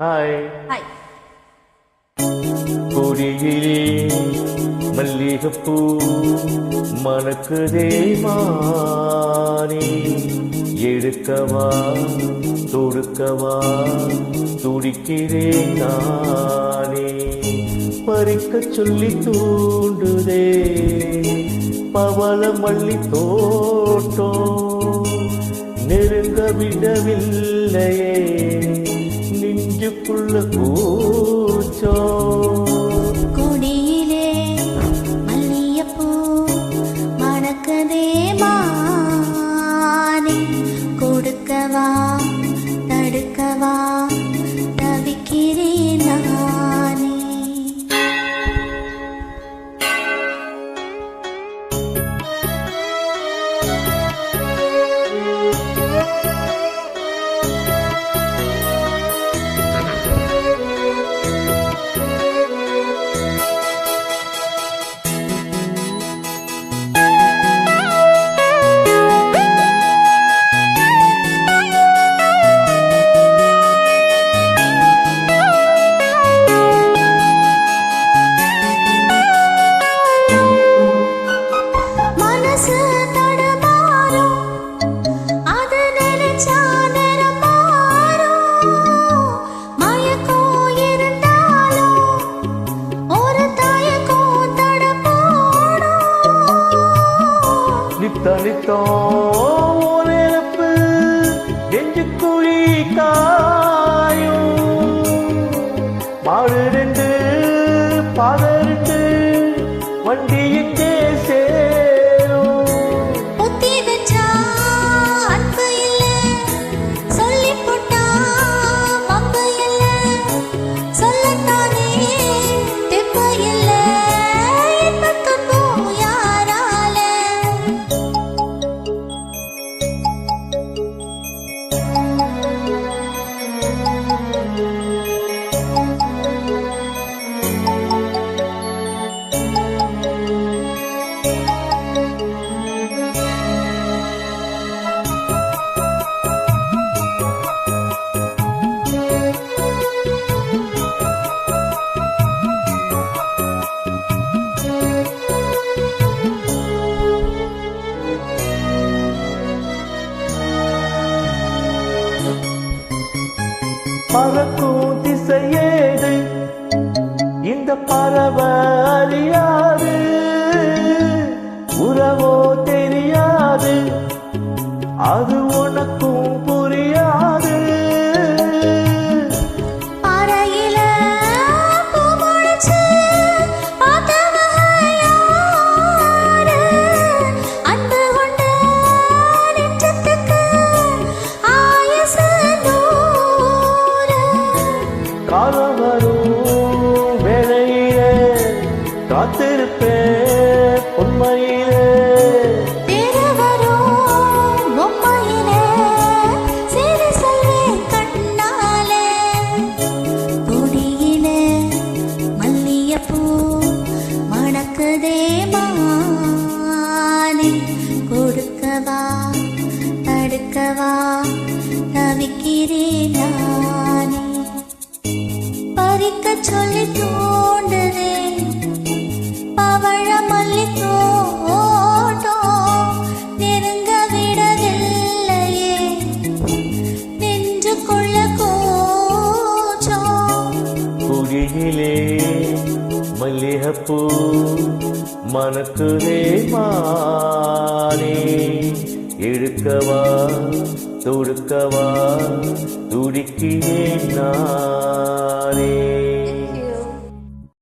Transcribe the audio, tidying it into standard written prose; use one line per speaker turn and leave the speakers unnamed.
Hi.
Hi.
கொடியிலே மல்லிகைப்பூ மணக்குதே மானே, எடுக்கவா தொடுக்கவா துடிக்கிறேன் நானே. பறிக்க சொல்லி தூண்டுதே பவள மல்லி தோட்டம், நெருங்க விடவில்லையே நெஞ்சுக்குள்ள கூச்சோ.
கொடியிலே மல்லிகைப்பூ மணக்குதே மானே, கொடுக்கவா தடுக்கவா தவிக்கிறேன் நானே.
நித்தனித்தோப்பு நெஞ்சு குழி காயும், மாடு ரெண்டு பாதருக்கு வண்டி எங்கே சேரும்.
புத்தி வச்சா அன்பு இல்ல, சொல்லி போட்டா பம்பு இல்ல, சொல்லத்தானே தெப்பு இல்ல, பக்கமோ யாரால.
பறக்கும் திசையேது இந்த பறவை அறியாது, உறவோ தெரியாது அது உனக்கும் புரியாது.
பாறையில பூ முளைச்சு பார்த்தவங்க யாரு? அன்பு கொண்ட நெஞ்சத்துக்கு ஆயுசு 100.
காலம் வரும் வேளையிலே காத்திருப்பேன் உண்மையிலே.
கொடுக்கவா தடுக்கவா தவிக்கிறேன் நானே. பறிக்க சொல்லி தூண்டுதே பவழ மல்லி தோட்டம், நெருங்க விடவில்லையே நெஞ்சுக்குள்ள கூச்சம்.
குடியிலே மல்லிகைப்பூ மணக்குதே மானே, எடுக்கவா தொடுக்கவா துடிக்கிறேன் நான்.